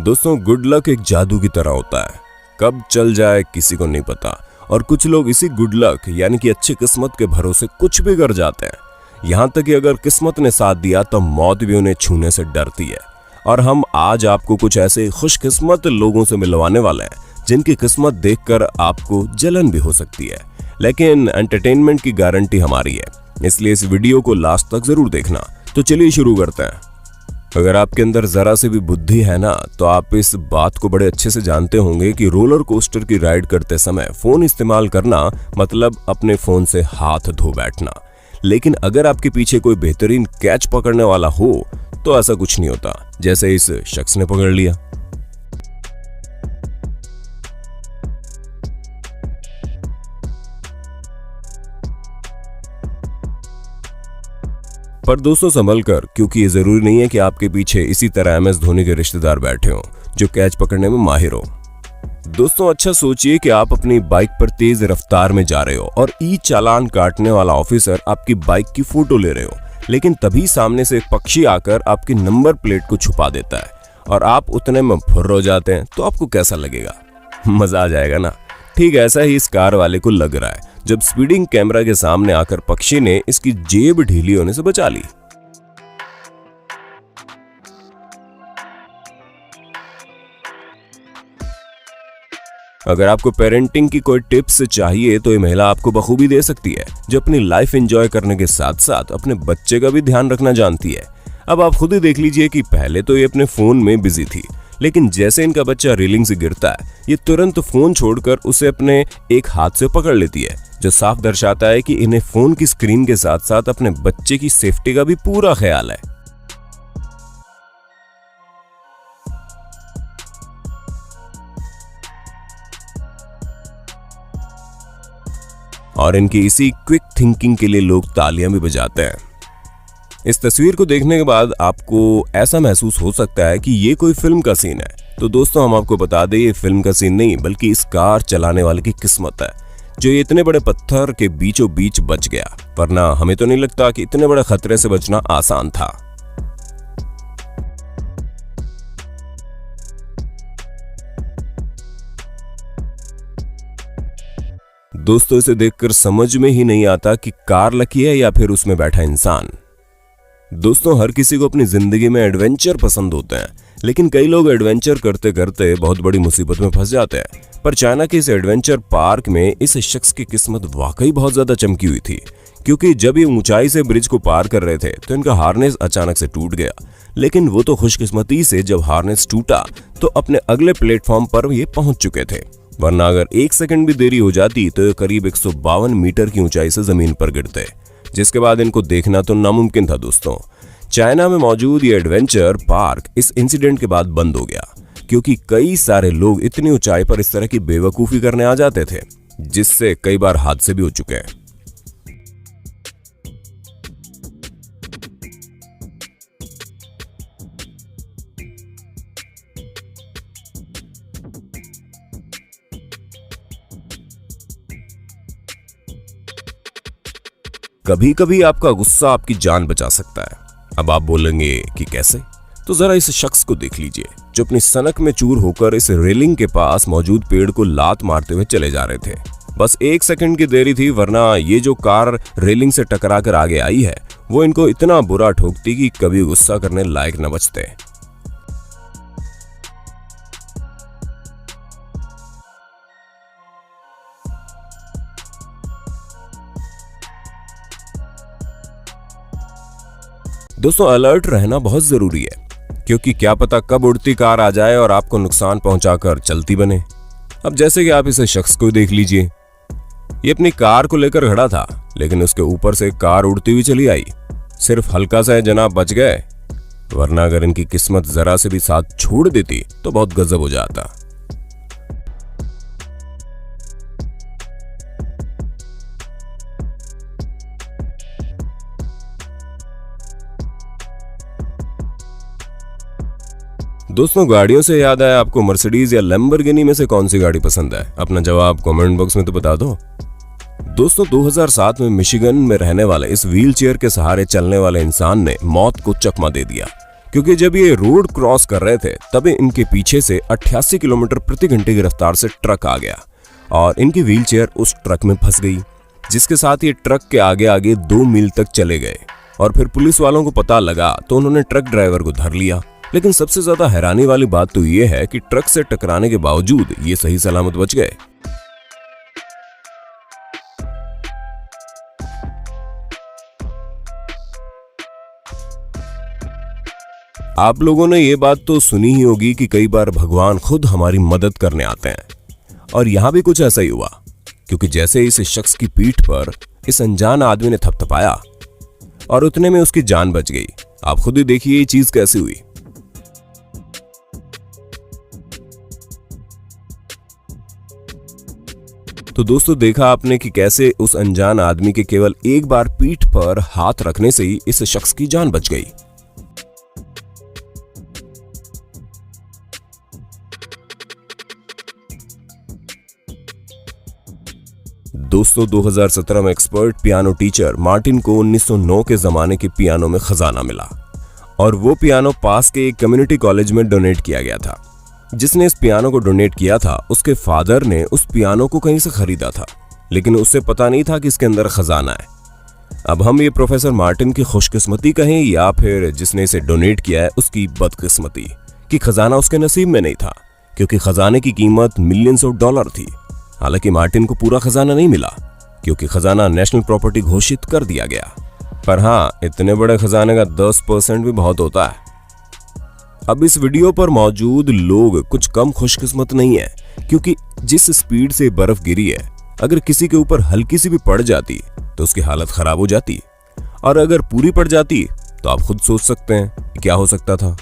दोस्तों, good luck एक जादू की तरह होता है। कब चल जाए किसी को नहीं पता, और कुछ लोग इसी गुड लक यानी कि अच्छी किस्मत के भरोसे कुछ भी कर जाते हैं। यहाँ तक कि अगर किस्मत ने साथ दिया तो मौत भी उन्हें छूने से डरती है। और हम आज आपको कुछ ऐसे खुशकिस्मत लोगों से मिलवाने वाले हैं जिनकी किस्मत देखकर आपको जलन भी हो सकती है, लेकिन एंटरटेनमेंट की गारंटी हमारी है, इसलिए इस वीडियो को लास्ट तक जरूर देखना। तो चलिए शुरू करते हैं। अगर आपके अंदर जरा से भी बुद्धि है ना, तो आप इस बात को बड़े अच्छे से जानते होंगे कि रोलर कोस्टर की राइड करते समय फोन इस्तेमाल करना मतलब अपने फोन से हाथ धो बैठना। लेकिन अगर आपके पीछे कोई बेहतरीन कैच पकड़ने वाला हो तो ऐसा कुछ नहीं होता, जैसे इस शख्स ने पकड़ लिया। पर दोस्तों संभल कर, क्योंकि ये जरूरी नहीं है कि आपके पीछे इसी तरह MS धोनी के रिश्तेदार बैठे हों जो कैच पकड़ने में माहिर हो। दोस्तों, अच्छा सोचिए कि आप अपनी बाइक पर तेज रफ्तार में जा रहे हो और ई चालान काटने वाला ऑफिसर आपकी बाइक की फोटो ले रहे हो, लेकिन तभी सामने से एक पक्षी आकर आपकी नंबर प्लेट को छुपा देता है और आप उतने में फुर्र हो जाते हैं। तो आपको कैसा लगेगा? मजा आ जाएगा ना। ठीक ऐसा ही इस कार वाले को लग रहा है जब स्पीडिंग कैमरा के सामने आकर पक्षी ने इसकी जेब ढीली होने से बचा ली। अगर आपको पेरेंटिंग की कोई टिप्स चाहिए तो ये महिला आपको बखूबी दे सकती है, जो अपनी लाइफ एंजॉय करने के साथ साथ अपने बच्चे का भी ध्यान रखना जानती है। अब आप खुद ही देख लीजिए कि पहले तो ये अपने फोन में बिजी थी, लेकिन जैसे इनका बच्चा रेलिंग से गिरता है, ये तुरंत फोन छोड़कर उसे अपने एक हाथ से पकड़ लेती है, जो साफ दर्शाता है कि इन्हें फोन की स्क्रीन के साथ साथ अपने बच्चे की सेफ्टी का भी पूरा ख्याल है। और इनकी इसी क्विक थिंकिंग के लिए लोग तालियां भी बजाते हैं। इस तस्वीर को देखने के बाद आपको ऐसा महसूस हो सकता है कि ये कोई फिल्म का सीन है। तो दोस्तों, हम आपको बता दें, ये फिल्म का सीन नहीं बल्कि इस कार चलाने वाले की किस्मत है, जो ये इतने बड़े पत्थर के बीचों बीच बच गया, वरना हमें तो नहीं लगता कि इतने बड़े खतरे से बचना आसान था। दोस्तों, इसे देखकर समझ में ही नहीं आता कि कार लकी है या फिर उसमें बैठा इंसान। दोस्तों, हर किसी को अपनी जिंदगी में एडवेंचर पसंद होते हैं, लेकिन कई लोग एडवेंचर करते करते बहुत बड़ी मुसीबत में फंस जाते हैं। पर चाइना के इस एडवेंचर पार्क में इस शख्स की किस्मत वाकई बहुत ज्यादा चमकी हुई थी, क्योंकि जब ये ऊंचाई से ब्रिज को पार कर रहे थे तो इनका हार्नेस अचानक से टूट गया। लेकिन वो तो खुशकिस्मती से जब हार्नेस टूटा तो अपने अगले प्लेटफॉर्म पर ये पहुंच चुके थे, वरना अगर 1 सेकंड भी देरी हो जाती तो ये करीब 152 मीटर की ऊंचाई से जमीन पर गिरते, जिसके बाद इनको देखना तो नामुमकिन था। दोस्तों, चाइना में मौजूद ये एडवेंचर पार्क इस इंसिडेंट के बाद बंद हो गया, क्योंकि कई सारे लोग इतनी ऊंचाई पर इस तरह की बेवकूफी करने आ जाते थे, जिससे कई बार हादसे भी हो चुके हैं। कभी कभी आपका गुस्सा आपकी जान बचा सकता है। अब आप बोलेंगे कि कैसे? तो जरा इस शख्स को देख लीजिए, जो अपनी सनक में चूर होकर इस रेलिंग के पास मौजूद पेड़ को लात मारते हुए चले जा रहे थे। बस 1 सेकंड की देरी थी, वरना ये जो कार रेलिंग से टकरा कर आगे आई है वो इनको इतना बुरा ठोकती कि कभी गुस्सा करने लायक न बचते। दोस्तों, अलर्ट रहना बहुत जरूरी है, क्योंकि क्या पता कब उड़ती कार आ जाए और आपको नुकसान पहुंचाकर चलती बने। अब जैसे कि आप इस शख्स को देख लीजिए, ये अपनी कार को लेकर खड़ा था, लेकिन उसके ऊपर से कार उड़ती हुई चली आई। सिर्फ हल्का सा जनाब बच गए, वरना अगर इनकी किस्मत जरा से भी साथ छोड़ देती तो बहुत गजब हो जाता। दोस्तों, गाड़ियों से याद आया, आपको मर्सिडीज या लैम्बोर्गिनी में से कौन सी गाड़ी पसंद है? अपना जवाब कमेंट बॉक्स में तो बता दो। दोस्तों, 2007 में मिशिगन में रहने वाले इस व्हीलचेयर के सहारे चलने वाले इंसान ने मौत को चकमा दे दिया, क्योंकि जब ये रोड क्रॉस कर रहे थे तभी इनके पीछे से 88 किलोमीटर प्रति घंटे की रफ्तार से ट्रक आ गया और इनकी व्हीलचेयर उस ट्रक में फंस गई, जिसके साथ ये ट्रक के आगे आगे 2 मील तक चले गए। और फिर पुलिस वालों को पता लगा तो उन्होंने ट्रक ड्राइवर को धर लिया। लेकिन सबसे ज्यादा हैरानी वाली बात तो ये है कि ट्रक से टकराने के बावजूद ये सही सलामत बच गए। आप लोगों ने ये बात तो सुनी ही होगी कि कई बार भगवान खुद हमारी मदद करने आते हैं, और यहां भी कुछ ऐसा ही हुआ, क्योंकि जैसे इस शख्स की पीठ पर इस अनजान आदमी ने थपथपाया और उतने में उसकी जान बच गई। आप खुद ही देखिए ये चीज कैसे हुई। तो दोस्तों, देखा आपने कि कैसे उस अनजान आदमी के केवल एक बार पीठ पर हाथ रखने से ही इस शख्स की जान बच गई। दोस्तों, 2017 में एक्सपर्ट पियानो टीचर मार्टिन को 1909 के जमाने के पियानो में खजाना मिला और वो पियानो पास के एक कम्युनिटी कॉलेज में डोनेट किया गया था। जिसने इस पियानो को डोनेट किया था उसके फादर ने उस पियानो को कहीं से खरीदा था, लेकिन उससे पता नहीं था कि इसके अंदर खजाना है। अब हम ये प्रोफेसर मार्टिन की खुशकिस्मती कहें या फिर जिसने इसे डोनेट किया है उसकी बदकिस्मती कि खजाना उसके नसीब में नहीं था, क्योंकि खजाने की कीमत मिलियंस ऑफ डॉलर थी। हालांकि मार्टिन को पूरा खजाना नहीं मिला क्योंकि खजाना नेशनल प्रॉपर्टी घोषित कर दिया गया, पर हाँ, इतने बड़े खजाने का 10% भी बहुत होता है। अब इस वीडियो पर मौजूद लोग कुछ कम खुशकिस्मत नहीं है, क्योंकि जिस स्पीड से बर्फ गिरी है, अगर किसी के ऊपर हल्की सी भी पड़ जाती तो उसकी हालत खराब हो जाती, और अगर पूरी पड़ जाती तो आप खुद सोच सकते हैं क्या हो सकता था।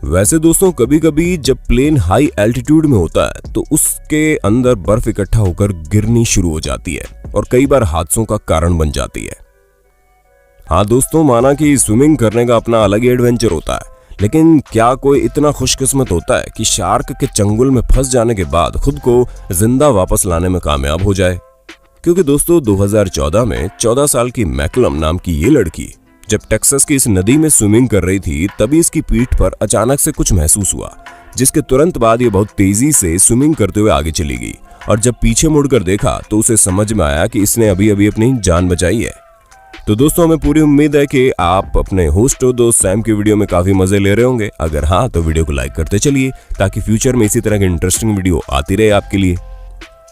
वैसे दोस्तों, कभी कभी जब प्लेन हाई एल्टीट्यूड में होता है तो उसके अंदर बर्फ इकट्ठा होकर गिरनी शुरू हो जाती है और कई बार हादसों का कारण बन जाती है। हाँ दोस्तों, माना कि स्विमिंग करने का अपना अलग ही एडवेंचर होता है, लेकिन क्या कोई इतना खुशकिस्मत होता है कि शार्क के चंगुल में फंस जाने के बाद खुद को जिंदा वापस लाने में कामयाब हो जाए? क्योंकि दोस्तों, 2014 में 14 साल की मैकलम नाम की ये लड़की जब टेक्सास की इस नदी में स्विमिंग कर रही थी तभी इसकी पीठ पर अचानक से कुछ महसूस हुआ, जिसके तुरंत बाद ये बहुत तेजी से स्विमिंग करते हुए आगे चली गई। और जब पीछे मुड़कर देखा तो उसे समझ में आया कि इसने अभी अभी अपनी जान बचाई है। तो दोस्तों, हमें पूरी उम्मीद है कि आप अपने होस्ट और दोस्त सैम की वीडियो में काफी मजे ले रहे होंगे। अगर हाँ, तो वीडियो को लाइक करते चलिए ताकि फ्यूचर में इसी तरह की इंटरेस्टिंग वीडियो आती रहे आपके लिए।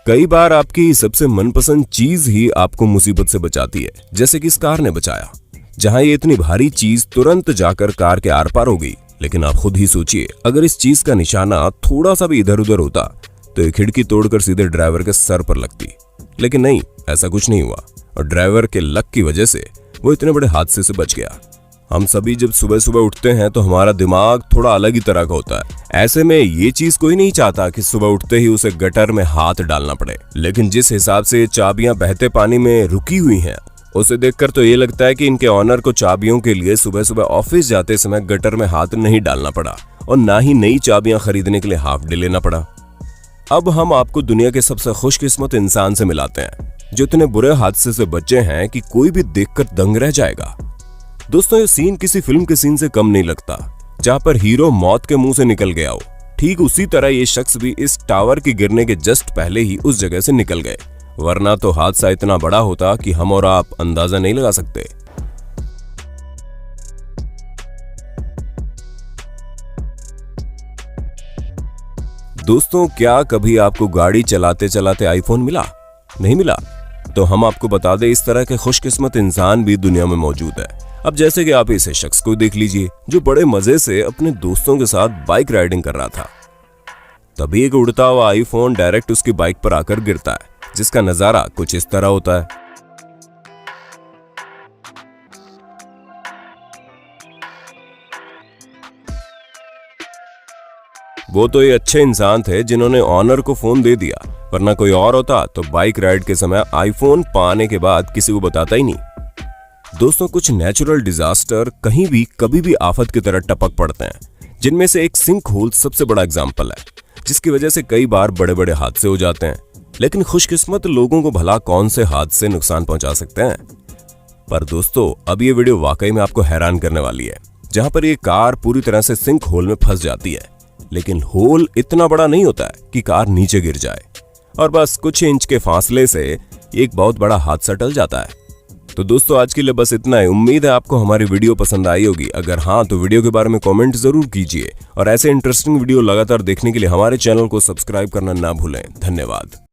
कई बार आपकी सबसे मनपसंद चीज ही आपको मुसीबत से बचाती है, जैसे कि इस कार ने बचाया, जहां ये इतनी भारी चीज तुरंत जाकर कार के आर पार हो गई। लेकिन आप खुद ही सोचिए, अगर इस चीज का निशाना थोड़ा सा भी इधर उधर होता तो ये खिड़की तोड़कर सीधे ड्राइवर के सर पर लगती। लेकिन नहीं, ऐसा कुछ नहीं हुआ और ड्राइवर के लक की वजह से वो इतने बड़े हादसे से बच गया। हम सभी जब सुबह सुबह उठते हैं तो हमारा दिमाग थोड़ा अलग ही तरह का होता है। ऐसे में ये चीज कोई नहीं चाहता कि सुबह उठते ही उसे गटर में हाथ डालना पड़े, लेकिन जिस हिसाब से चाबियां बहते पानी में रुकी हुई हैं, उसे देखकर तो ये लगता है कि इनके ऑनर को चाबियों के लिए सुबह सुबह ऑफिस जाते समय गटर में हाथ नहीं डालना पड़ा और ना ही नई चाबियां खरीदने के लिए हाफ डे लेना पड़ा। अब हम आपको दुनिया के सबसे खुशकिस्मत इंसान से मिलाते हैं जो इतने बुरे हादसे से बचे हैं कि कोई भी देखकर दंग रह जाएगा। दोस्तों, ये सीन किसी फिल्म के सीन से कम नहीं लगता जहां पर हीरो मौत के मुंह से निकल गया हो। ठीक उसी तरह ये शख्स भी इस टावर के गिरने के जस्ट पहले ही उस जगह से निकल गए, वरना तो हादसा इतना बड़ा होता कि हम और आप अंदाजा नहीं लगा सकते। दोस्तों, क्या कभी आपको गाड़ी चलाते चलाते आईफोन मिला? नहीं मिला? तो हम आपको बता दें, इस तरह के खुशकिस्मत इंसान भी दुनिया में मौजूद है। अब जैसे कि आप इस शख्स को देख लीजिए जो बड़े मजे से अपने दोस्तों के साथ बाइक राइडिंग कर रहा था। तभी एक उड़ता हुआ आईफोन डायरेक्ट उसकी बाइक पर आकर गिरता है, जिसका नजारा कुछ इस तरह होता है। वो तो ये अच्छे इंसान थे जिन्होंने ऑनर को फोन दे दिया, वरना कोई और होता तो बाइक राइड के समय आईफोन पाने के बाद किसी को बताता ही नहीं। दोस्तों, कुछ नेचुरल डिजास्टर कहीं भी कभी भी आफत की तरह टपक पड़ते हैं, जिनमें से एक सिंक होल सबसे बड़ा एग्जाम्पल है, जिसकी वजह से कई बार बड़े बड़े हादसे हो जाते हैं। लेकिन खुशकिस्मत लोगों को भला कौन से हादसे नुकसान पहुंचा सकते हैं? पर दोस्तों, अब ये वीडियो वाकई में आपको हैरान करने वाली है जहां पर ये कार पूरी तरह से सिंक होल में फंस जाती है। लेकिन होल इतना बड़ा नहीं होता है कि कार नीचे गिर जाए और बस कुछ इंच के फासले से एक बहुत बड़ा हादसा टल जाता है। तो दोस्तों आज के लिए बस इतना है। उम्मीद है आपको हमारी वीडियो पसंद आई होगी। अगर हाँ तो वीडियो के बारे में कमेंट जरूर कीजिए और ऐसे इंटरेस्टिंग वीडियो लगातार देखने के लिए हमारे चैनल को सब्सक्राइब करना ना भूलें। धन्यवाद।